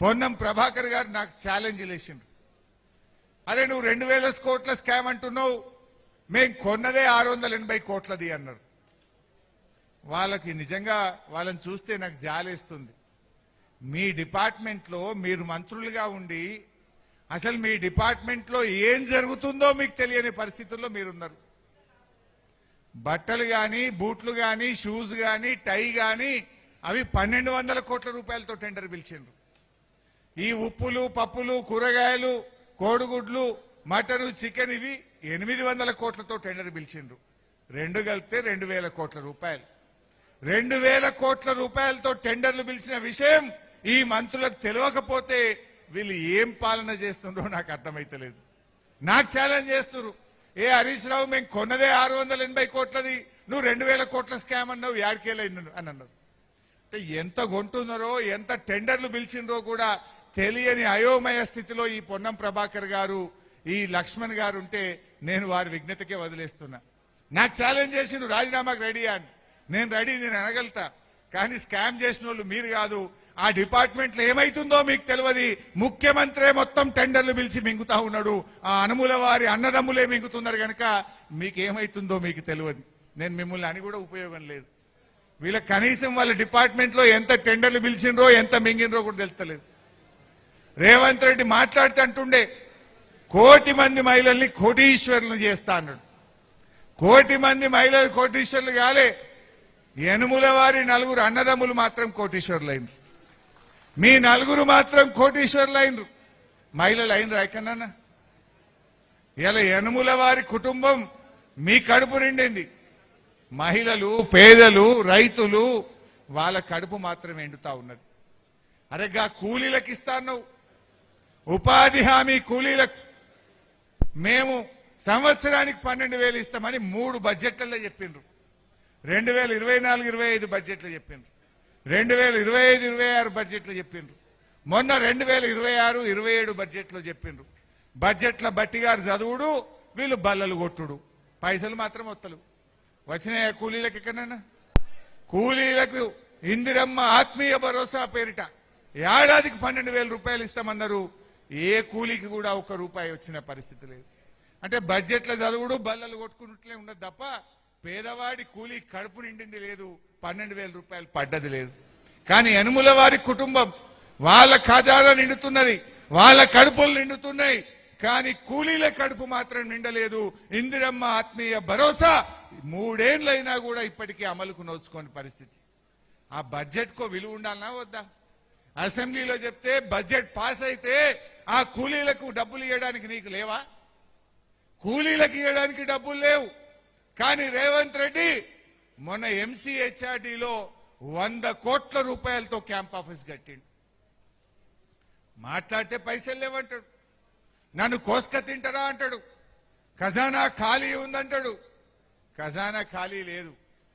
పొన్నం ప్రభాకర్ గారు నాకు ఛాలెంజ్ చేసిండ్రు. అరే నువ్వు 2000 కోట్ల స్కామ్ అంటున్నావు, మేము కొన్నదే 680 కోట్లది అన్నారు. వాళ్ళకి నిజంగా వాళ్ళని చూస్తే నాకు జాలేస్తుంది. మీ డిపార్ట్మెంట్లో మీరు మంత్రులుగా ఉండి అసలు మీ డిపార్ట్మెంట్లో ఏం జరుగుతుందో మీకు తెలియని పరిస్థితుల్లో మీరున్నారు. బట్టలు కానీ, బూట్లు కానీ, షూస్ కానీ, టై కానీ అవి 1200 కోట్ల రూపాయలతో టెండర్ పిలిచిండ్రు. ఈ ఉప్పులు, పప్పులు, కూరగాయలు, కోడిగుడ్లు, మటను, చికెన్ ఇవి 800 కోట్లతో టెండర్ పిలిచిండ్రు. రెండు కలిపితే 2000 కోట్ల రూపాయలు. 2000 కోట్ల రూపాయలతో టెండర్లు పిలిచిన విషయం ఈ మంత్రులకు తెలియకపోతే వీళ్ళు ఏం పాలన చేస్తుండ్రో నాకు అర్థమైతలేదు. నాకు ఛాలెంజ్ చేస్తున్నారు, ఏ హరీష్ రావు మేము కొన్నదే 680 కోట్లది, నువ్వు 2000 కోట్ల స్కామ్ అన్నావు, యాడికేలైంది అని అన్నారు. అంటే ఎంత కొంటున్నారో, ఎంత టెండర్లు పిలిచిండ్రో కూడా తెలియని అయోమయ స్థితిలో ఈ పొన్నం ప్రభాకర్ గారు, ఈ లక్ష్మణ్ గారు ఉంటే నేను వారి విజ్ఞతకే వదిలేస్తున్నా. నాకు ఛాలెంజ్ చేసి నువ్వు రాజీనామాకు రెడీ అని, నేను రెడీ, నేను అనగలుగుతా. కానీ స్కామ్ చేసిన వాళ్ళు మీరు కాదు. ఆ డిపార్ట్మెంట్లో ఏమైతుందో మీకు తెలియదు. ముఖ్యమంత్రి మొత్తం టెండర్లు పిలిచి మింగుతా ఉన్నాడు. ఆ అనుముల వారి అన్నదమ్ములే మింగుతున్నారు కనుక మీకు ఏమైతుందో మీకు తెలియదు. నేను మిమ్మల్ని అని కూడా ఉపయోగం లేదు. వీళ్ళ కనీసం వాళ్ళ డిపార్ట్మెంట్లో ఎంత టెండర్లు పిలిచిండ్రో, ఎంత మింగినరో కూడా తెలుస్తలేదు. రేవంత్ రెడ్డి మాట్లాడితే అంటుండే 1 కోటి మంది మహిళల్ని కోటీశ్వరులను చేస్తా అన్నాడు. 1 కోటి మంది మహిళలు కోటీశ్వరులు కాలే, యనుముల వారి 4 అన్నదమ్ములు మాత్రం కోటీశ్వరులు అయినరు. మీ 4 మాత్రం కోటీశ్వరులు అయినరు. మహిళలు అయినరు ఎక్కడన్నా? ఇలా యనుముల వారి కుటుంబం మీ కడుపు నిండింది. మహిళలు, పేదలు, రైతులు వాళ్ళ కడుపు మాత్రం ఎండుతా ఉన్నది. అరేగా కూలీలకు ఇస్తాను, ఉపాధి హామీ కూలీలకు మేము సంవత్సరానికి 12,000 ఇస్తామని 3 బడ్జెట్లలో చెప్పిండ్రు. 2024-25 బడ్జెట్లో చెప్పిండ్రు, 2025-26 బడ్జెట్లో చెప్పిండ్రు, మొన్న 2026-27 బడ్జెట్లో చెప్పిండ్రు. బడ్జెట్ల బట్టి గారు చదువుడు, వీళ్ళు బల్లలు కొట్టుడు, పైసలు మాత్రం వత్తలు వచ్చినాయా కూలీలకు? ఎక్కడన్నా కూలీలకు ఇందిరమ్మ ఆత్మీయ భరోసా పేరిట ఏడాదికి 12,000 రూపాయలు ఇస్తామన్నారు. ఏ కూలీకి కూడా 1 రూపాయి వచ్చిన పరిస్థితి లేదు. అంటే బడ్జెట్ల చదువుడు, బల్లలు కొట్టుకున్నట్లే ఉండదు తప్ప పేదవాడి కూలీ కడుపు నిండింది లేదు, 12,000 రూపాయలు పడ్డది లేదు. కానీ యనుముల వారి కుటుంబం వాళ్ళ ఖజానా నిండుతున్నది, వాళ్ళ కడుపులు నిండుతున్నాయి. కానీ కూలీల కడుపు మాత్రం నిండలేదు. ఇందిరమ్మ ఆత్మీయ భరోసా 3 ఏళ్లైనా కూడా ఇప్పటికీ అమలుకు నోచుకోని పరిస్థితి. ఆ బడ్జెట్ కో విలువ ఉండాలనా వద్దా? అసెంబ్లీలో చెప్తే బడ్జెట్ పాస్ అయితే ఆ కూలీలకు డబ్బులు ఇవ్వడానికి నీకు లేవా? కూలీలకు ఇవ్వడానికి డబ్బులు లేవు. కానీ రేవంత్ రెడ్డి మొన్న ఎంసీహెచ్ఆర్డీలో 100 కోట్ల రూపాయలతో క్యాంప్ ఆఫీస్ కట్టిండు. మాట్లాడితే పైసలు లేవంటాడు, నన్ను కోసుక తింటారా అంటాడు, ఖజానా ఖాళీ ఉందంటాడు. ఖజానా ఖాళీ లేదు,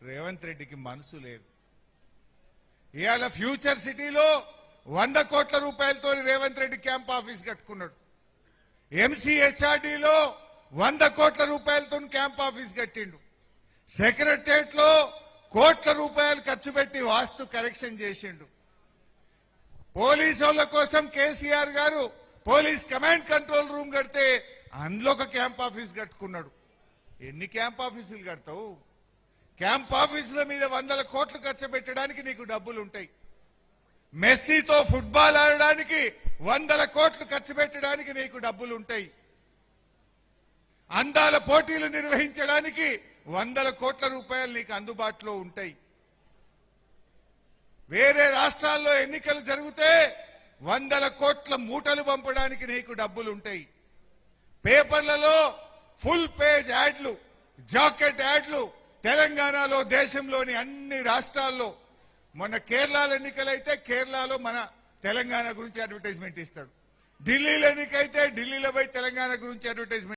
రేవంత్ రెడ్డికి మనసు లేదు. ఇవాళ ఫ్యూచర్ సిటీలో 100 కోట్ల రూపాయలతో రేవంత్ రెడ్డి క్యాంప్ ఆఫీస్ కట్టుకున్నాడు. ఎంసీహెచ్ఆర్డీలో 100 కోట్ల రూపాయలతో క్యాంప్ ఆఫీస్ కట్టిండు. సెక్రటరియట్ లో కోట్ల రూపాయలు ఖర్చు పెట్టి వాస్తు కరెక్షన్ చేసిండు. పోలీసుల కోసం కేసీఆర్ గారు పోలీస్ కమాండ్ కంట్రోల్ రూమ్ కడితే అందులో ఒక క్యాంప్ ఆఫీస్ కట్టుకున్నాడు. ఎన్ని క్యాంప్ ఆఫీసులు కడతావు? క్యాంప్ ఆఫీసుల మీద 100 కోట్లు ఖర్చు పెట్టడానికి నీకు డబ్బులు ఉంటాయి. మెస్సీతో ఫుట్బాల్ ఆడడానికి 100 కోట్లు ఖర్చు పెట్టడానికి నీకు డబ్బులు ఉంటాయి. అందాల పోటీలు నిర్వహించడానికి 100 కోట్ల రూపాయలు నీకు అందుబాటులో ఉంటాయి. వేరే రాష్ట్రాల్లో ఎన్నికలు జరిగితే 100 కోట్ల మూటలు పంపడానికి నీకు డబ్బులు ఉంటాయి. పేపర్లలో ఫుల్ పేజ్ యాడ్లు, జాకెట్ యాడ్లు తెలంగాణలో, దేశంలోని అన్ని రాష్ట్రాల్లో. మొన్న కేరళలో ఎన్నికలైతే కేరళలో మన తెలంగాణ గురించి అడ్వర్టైజ్మెంట్ ఇస్తాడు. ఢిల్లీలో ఎన్నికైతే ఢిల్లీలో పోయి తెలంగాణ గురించి అడ్వర్టైజ్మెంట్